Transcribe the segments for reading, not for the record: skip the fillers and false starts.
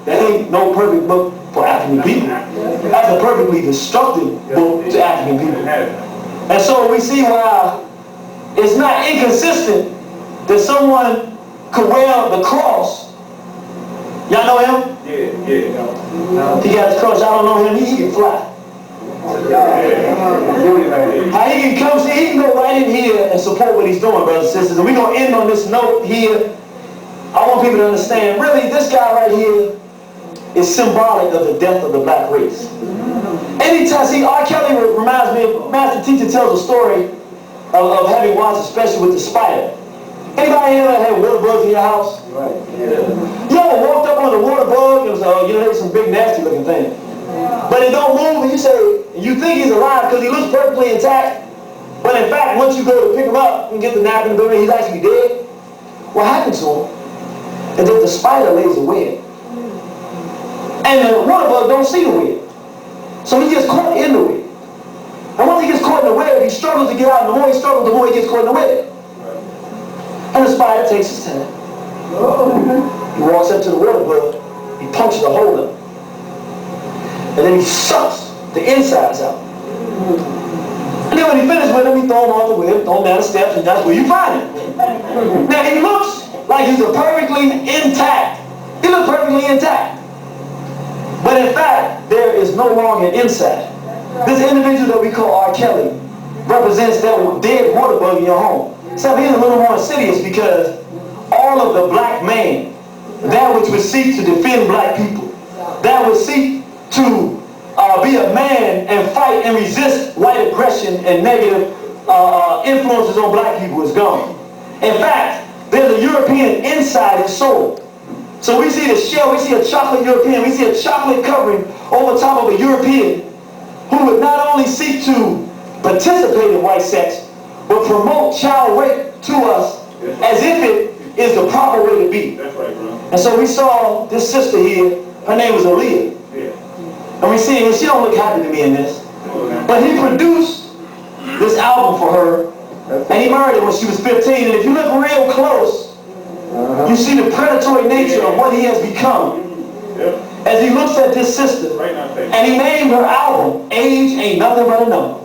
there ain't no perfect book for African people. That's a perfectly destructive book to African people. And so we see why it's not inconsistent that someone could wear the cross. Y'all know him? Yeah. He got his cross. Y'all don't know him. He can fly. How he can come, see, he can go right in here and support what he's doing, brothers and sisters. And we're going to end on this note here. I want people to understand, really, this guy right here is symbolic of the death of the black race. Anytime, see, R. Kelly reminds me of, Master Teacher tells a story of having watched, especially with the spider. Anybody here that had water bugs in your house? Right. Yeah. You ever walked up on a water bug? It was, there's some big nasty looking thing. But it don't move, and you think he's alive because he looks perfectly intact. But in fact, once you go to pick him up and get the napkin and he's actually dead. What happened to him is that the spider lays a web. And the water bug don't see the web. So he gets caught in the web. And once he gets caught in the web, he struggles to get out. And the more he struggles, the more he gets caught in the web. And the spider takes his time. He walks up to the water bug. He punches a hole in him. And then he sucks the insides out. And then when he finishes with him, he throws him off the web, throws him down the steps, and that's where you find him. Now he looks like he's perfectly intact. He looks perfectly intact. But in fact, there is no longer an inside. This individual that we call R. Kelly represents that dead water bug in your home. So he's a little more insidious because all of the black man, that which would seek to defend black people, that would seek to be a man and fight and resist white aggression and negative influences on black people is gone. In fact, there's a European inside his soul. So we see the shell, we see a chocolate European, we see a chocolate covering over top of a European who would not only seek to participate in white sex, but promote child rape to us as if it is the proper way to be. That's right, bro. And so we saw this sister here, her name was Aaliyah. And we see, and she don't look happy to me in this, but he produced this album for her, and he married her when she was 15, and if you look real close, you see the predatory nature of what he has become as he looks at this sister, and he named her album, Age Ain't Nothing But a Number.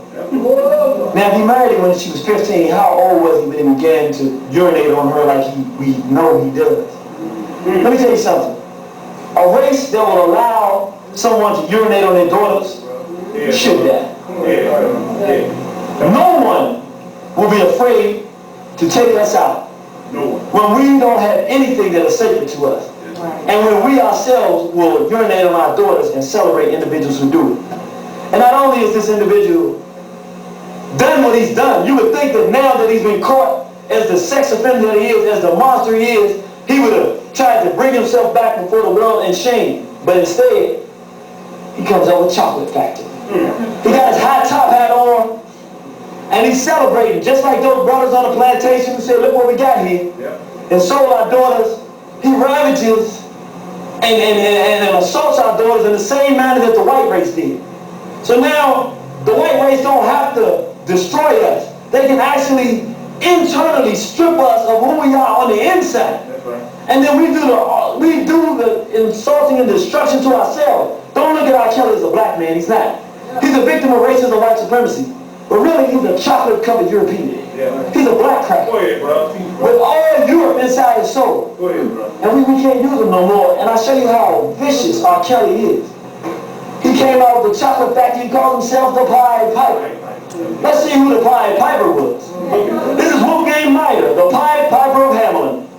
Now, if he married her when she was 15, how old was he when he began to urinate on her like we know he does? Let me tell you something. A race that will allow someone to urinate on their daughters should die. No one will be afraid to take us out when we don't have anything that is sacred to us. And when we ourselves will urinate on our daughters and celebrate individuals who do it. And not only is this individual done what he's done, you would think that now that he's been caught as the sex offender that he is, as the monster he is, he would have tried to bring himself back before the world in shame. But instead, he comes out with Chocolate Factory. He got his high top hat on, and he's celebrating, just like those brothers on the plantation who said, look what we got here, and sold our daughters. He ravages and assaults our daughters in the same manner that the white race did. So now, the white race don't have to destroy us. They can actually internally strip us of who we are on the inside. And then we do the insulting and destruction to ourselves. Don't look at R. Kelly as a black man. He's not. He's a victim of racism and white supremacy. But really, he's a chocolate-covered European. He's a black cracker. Go ahead, bro. With all Europe inside his soul. Go ahead, bro. And we can't use him no more. And I'll show you how vicious R. Kelly is. He came out with the Chocolate Factory. He called himself the Pied Piper. Let's see who the Pied Piper was. This is Wolfgang Meier, the Pied Piper of Hamelin.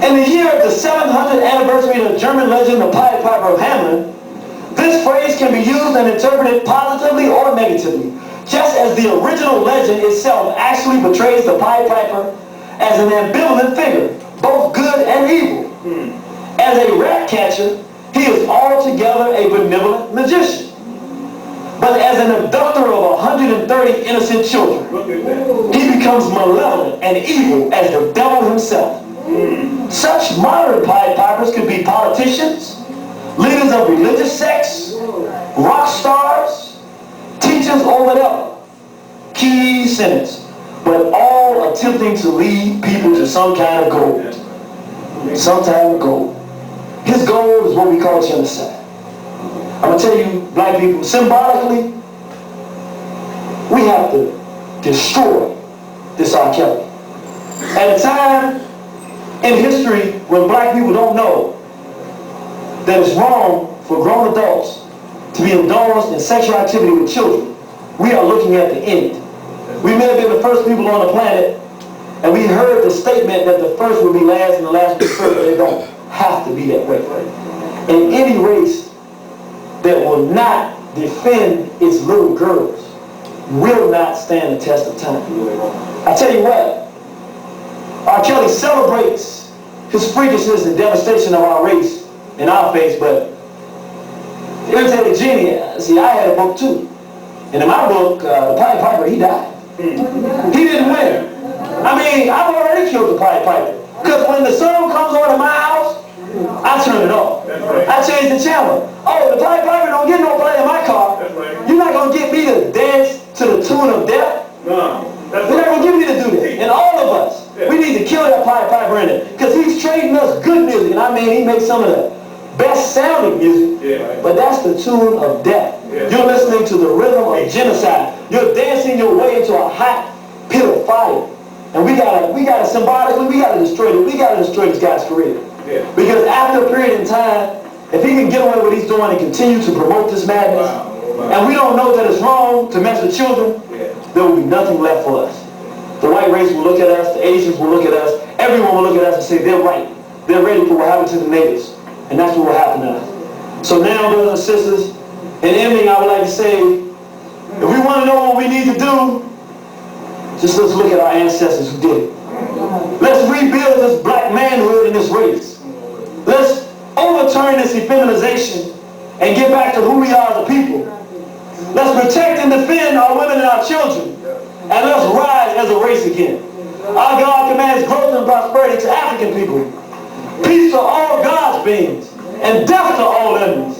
In the year of the 700th anniversary of the German legend, the Pied Piper of Hamelin, this phrase can be used and interpreted positively or negatively, just as the original legend itself actually portrays the Pied Piper as an ambivalent figure, both good and evil. As a rat catcher, he is altogether a benevolent magician. But as an abductor of 130 innocent children, he becomes malevolent and evil as the devil himself. Such modern Pied Pipers could be politicians, leaders of religious sects, rock stars, teachers, or whatever. Key sentence, but all attempting to lead people to some kind of gold. Some kind of gold. His goal is what we call genocide. I'm going to tell you, black people, symbolically, we have to destroy this R. Kelly. At a time in history when black people don't know that it's wrong for grown adults to be indulged in sexual activity with children, we are looking at the end. We may have been the first people on the planet, and we heard the statement that the first will be last and the last will be first, but it don't have to be that way. And any race that will not defend its little girls will not stand the test of time. I tell you what, R. Kelly celebrates his freakishness and devastation of our race in our face, but Irritated Genius, see, I had a book too. And in my book, the Pied Piper, he died. He didn't win. I mean, I've already killed the Pied Piper. Because when the song comes on in my house, I turn it off. I change the channel. Oh, the Pied Piper don't get no play in my car. You're not going to get me to dance to the tune of death. No. You're not going to get me to do that. And all of us, we need to kill that Pied Piper in it. Because he's trading us good music. And I mean, he makes some of the best sounding music, but that's the tune of death. You're listening to the rhythm of genocide. You're dancing your way into a hot pit of fire. And we gotta symbolically, we gotta destroy this guy's career. Because after a period in time, if he can get away with what he's doing and continue to promote this madness, and we don't know that it's wrong to mess with children, there will be nothing left for us. The white race will look at us, the Asians will look at us, everyone will look at us and say they're right. They're ready for what happened to the natives. And that's what will happen to us. So now, brothers and sisters, in ending, I would like to say, if we want to know what we need to do, just let's look at our ancestors who did it. Let's rebuild this black manhood in this race. Let's overturn this effeminization and get back to who we are as a people. Let's protect and defend our women and our children. And let's rise as a race again. Our God commands growth and prosperity to African people. Peace to all God's beings, and death to all enemies.